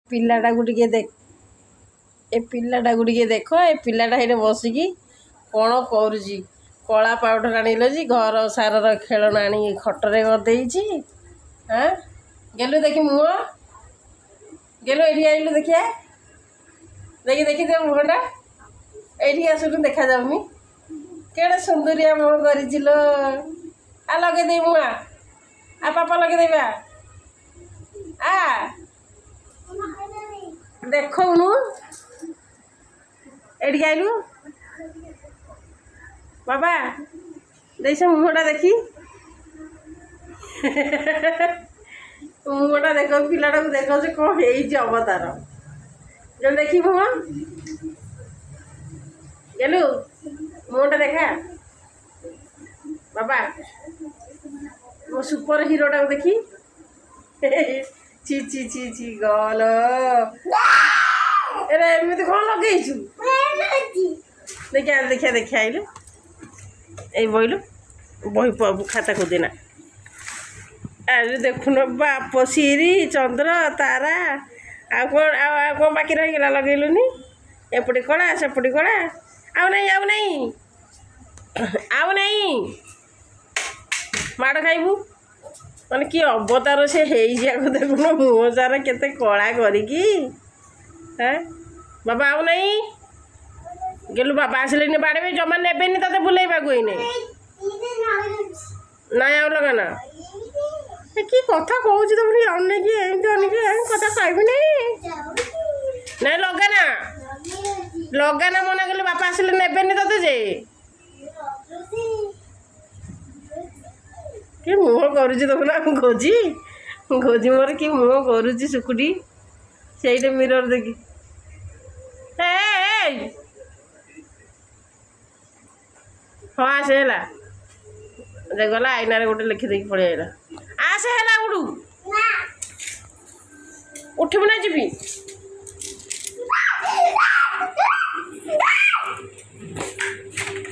पिलाटा को टिके देख ए पिलाटा को टिके देख ए पिलाटा हेटे बसिकी कौन करुची कला पाउडर आनिल जी घर सार खेलना आनी खटरे गदेची। हाँ गेलु देखी मुह गेलु एठी आइलु देखिया देखी देखी दे मुहटा एठी आसुनु देखा जाउनी केड़े सुंदरिया मुह करिचिलो आ लगे दे मुआ आ पापा लगे देबा आ देखौनु एठी आइलु बाबा देख मुहटा देखी मुहटा देख पिलाटा को देख से कौन है अवतार जो देखी मुह गेलु मुहटा देखा बाबा मो सुपर हिरोटा को देखी ची ची ची ची गल अरे एमती कौन लगेचु देखिया देखिया देखिया आइलु ए बोलू बही खाता को देना अरे देखुन बाप सीरी चंद्र तारा आ कौन बाकी रहीगला लगेलुनि एपटे कड़ा सेपटे कड़ा आउ नहीं माड़ खाइबू माने कि अवतार से हो देखुन मुँह सारा केते कला करिकी। हाँ बाबा आउ नहीं गेलु बाबा आसिले बाड़े जमा ने ते बुलेबा कोई नहीं ना आउ लगाना कि कथा कहूँ तुम अनेक एमती अनेक कथा कहबी नहीं लगाना मना कले बापा आसिले ने ते जे कि मुह करुची देखुना खोजी खोजी मोर कि मुह करुची सुकुटी से मिरर देखी हाँ आसे है गला आईना गोटे लिखिदे पड़े आईला आसे है उठू उठबू ना जी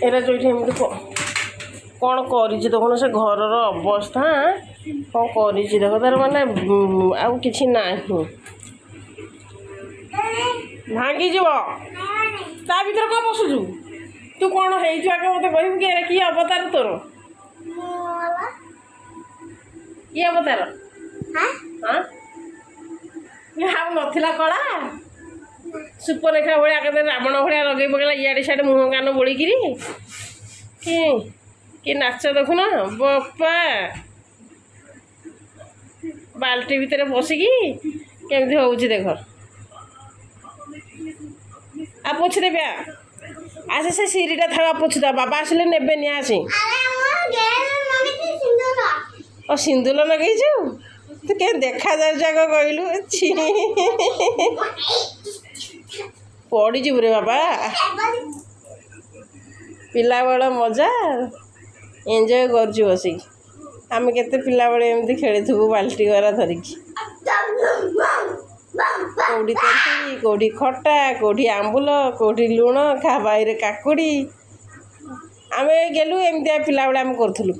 एरा जो एमती कौन कर देखो से घर अवस्था कौन कर देख तार माने आउ कि ना भांगी ता भर कौन बसुचु तू कौन हो आगे मत कहू कि कि अवतार तोर ये अवतार हाँ आउ नथिला कला सुपरेखा भाया के रावण भाया लगे पकड़ा इे सियाड़े मुह कान बोलिकी कि नाच देखुन बापा बाल्टी भितर बसिकी केमती होउची देख आ पोछ देबे आसे से सीरीटा था पोछदा बाबा आसिले नेबे नि आसी और सिंदूर लगेछु तो के देखा जा जाग कहलु पड़ी जीव रे बाबा पिला बेला मजा एंजॉय करछु बसी आम केते पिला बेले एमती खेलुथबु बाल्टी गरा धरिकी कौड़ी तंती कौड़ी खटा कौड़ी आंबुल कौड़ी लुण खा बाहर काकुड़ी आम गेलु एमती पिला बेले आम करूँ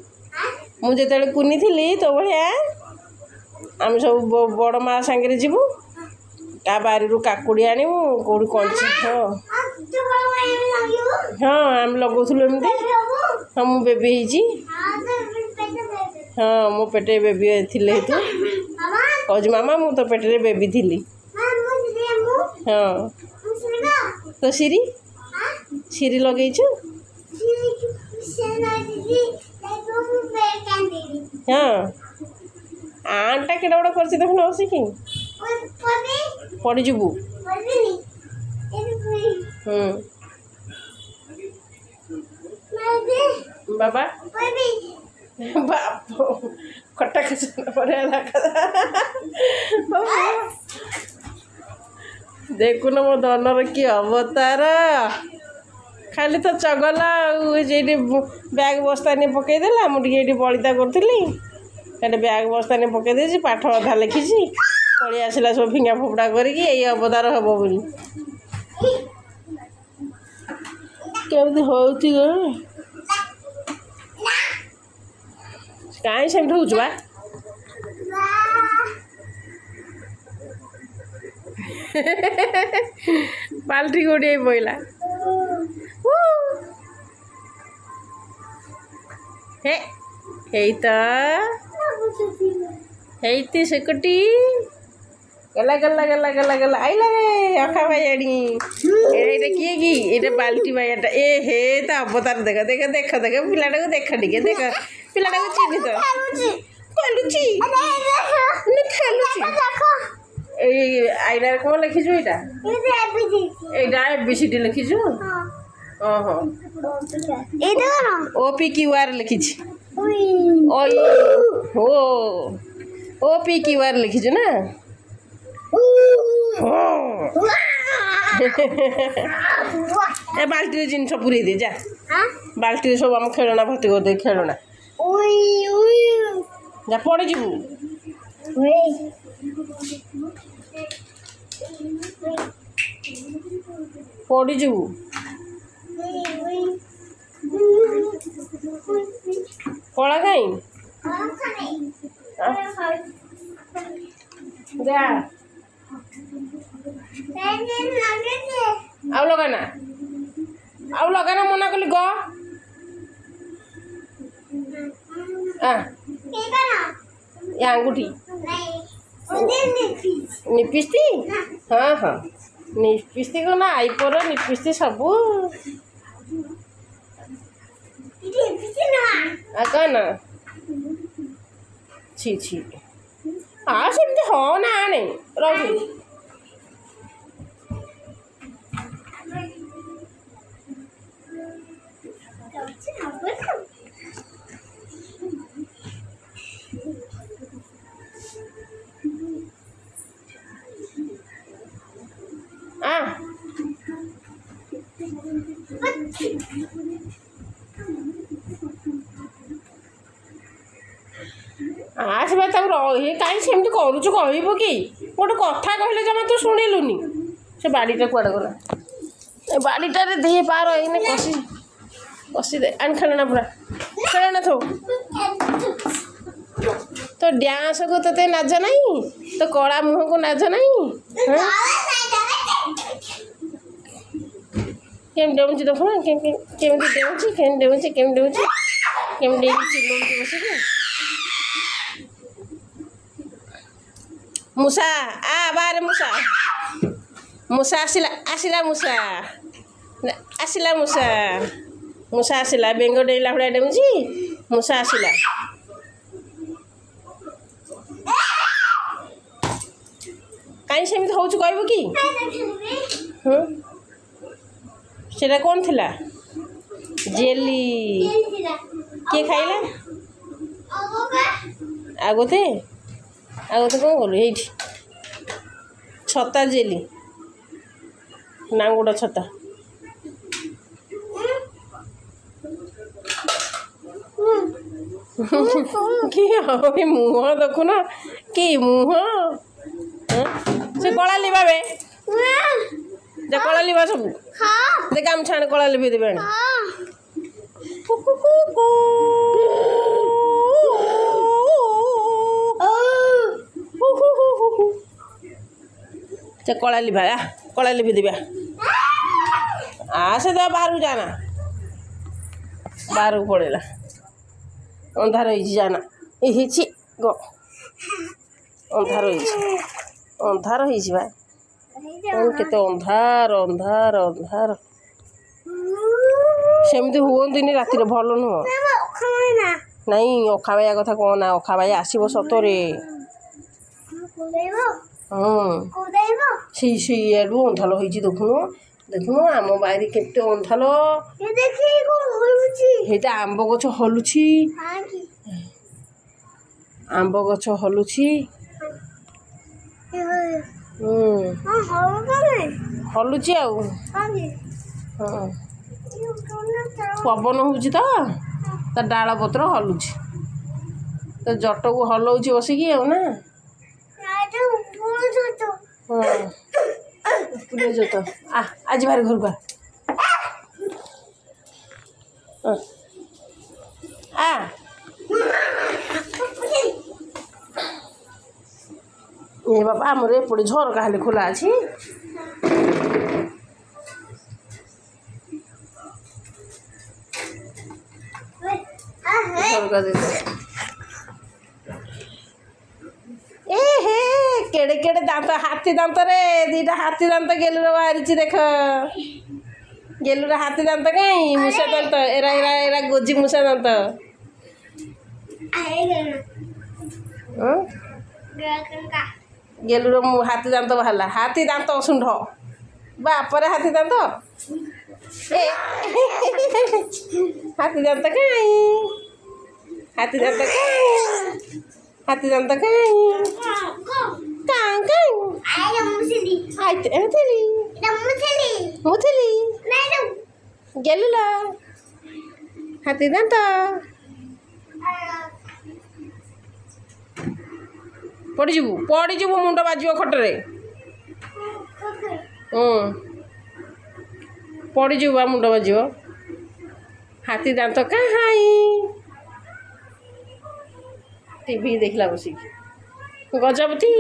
मुझे कुनी थी तो भाया आम सब बड़ माँ सांगे जीवु ता बारी काकुड़ी आनबू कौड़ी कंची हाँ आम लगौलु एमती हाँ मु बेबी हाँ मो पेटे बेबी थी कह मामा मु तो पेटे बेबी थी हाँ तो सिरी लगेचु हाँ आंटा केड़ा बड़ा कर देखुन बसिकी पड़ीजु बाबा बाप खट्टा देखुन मो धनर कि अवतार खाली तो चगला जे बैग बस्ता नहीं पकईदेला मुझे बलिता करी बैग बस्ता नहीं पकईदे पाठ अधा लिखी पलि आसला सब फिंगा फोपड़ा करके अवतार हम बोली केमती होती कहीं सेमती होचुबा बाल्टी गोटे बोला हेती सेकटी गला गला गला गला गला आइला रे अखा भाई किए कि ये बाल्टी भाईटा ए हे तो अवतार देख देख देख देख पिलाटा को देख टे देख पिलाटा को चिन्ह तो खेलुची आईना कौन लिखिचु एटा एबीसीडी लिखिचु ओहो OPQR लिखिछि OPQR लिखिछु ना ए बाल्टी जिन पुरे दे जा बाल्टी सब आम खेलना भर्ती कर दे खेलना जा पड़े जीवु पड़ी जीवु कला कहीं जा आउ लगाना मना कली ग अंगूठी निपिस्ती हाँ हाँ निपिस्ती को ना आईपर निपिस्ती सबू कौन छी छी हाँ सेमती हाँ ना आने रही आसबा तक रही कहीं सेमती करुचु कहबो कि गोटे कथा कहले जमा तू शुणिलुनि से बाड़ीटा कुआड़े गला बाड़ीटार दे पार एने कषि कषि दे आन खेलना पूरा खेलना थो तो डांस को तो नाच नहीं तो कला मुह को नाच नहीं केम डेउची देख ना केमी डेउची केम डेउची केम डेउची केम डेउची चिल्लौची बसिक मूसा आ बारे मूसा मूसा आसिला आसिला मूसा आसिला मूसा मूसा आसिला बेंग डेला भाया डेउची मूसा आसिला कहीं सेमती हूँ कहबू कि सेटा कौन थिला जेली किए खाइला आगते आगते कौन कलु ये छता जेली नांगुड़ा छता कि मुह देखुन कि मुह से कला लिबा बे जे कला लिबा सब दे काम छाण कला लिबी देबे से कला लिबा कला लिबी देबे आ से दे बाहर जाना बाहर पड़ेला अंधार हो जाना ये गो अंधार हो अंधार हो केते अंधार अंधार अंधार सेमती हुअंतुनि राति भल नुह नहीं अखा भाई कथा कहना अखा भाई आसब सतरे आड़ू अंधाल हो देखुनु देखुनु आम बाहरी केते अंधाल हेटा आंब गछ हलुछि आंब गछ हलुछि हलुछि आउ पवन होउछि तो डाल पत्र हलुछि तो जट को हलौछि बसिकी आउ ना जो आज बाहर घर को ये बाबा आमर एपटे झरका खाली खोला अच्छी झरका दे ए हे केड़े केड़े दांत हाथी दांत रे दीटा हाथी दांत गेलुर बाहरी देख गेलुर हाथी दांत कहीं मूषा दांत एरा एरा एरा गोजी मूषा दांत गेलुर हाथी दांत बाहला हाथी दांत शुंढ बापरे हाथी दांत ए हाथी दांत कहीं हाथी दांत कहीं हाथी दांत कहीं कां कां आइते एथली मुथली गेलुला हाथी दांत पड़ीजु मुंड बाज खटरे पड़ीजु मुंड बाज हाथी दांत कहाँ टीवी देखला बसिक गजबती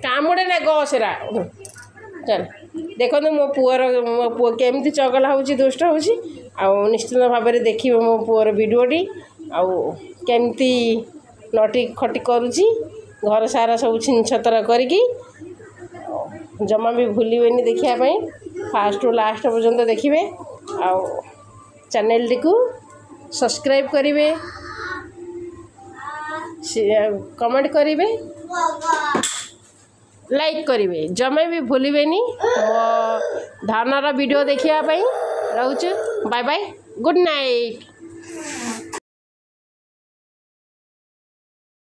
कामुड़े ना गसरा चल देखो मो पुओ केमती चगला हो दुष्ट हो निश्चित भाव में देखिए मो पुओर भिडटी आमती नटी खटी करुच्ची घर सारा सब छिन छतर करी जमा भी भूलिबेनी देखापी फास्ट रु लास्ट पर्यंत देखिए चैनल टी को सब्सक्राइब करेंगे कमेंट करेंगे लाइक करेंगे जमे भी भूलिबेनी धानर वीडियो देखापी रोचे बाय बाय गुड नाइट।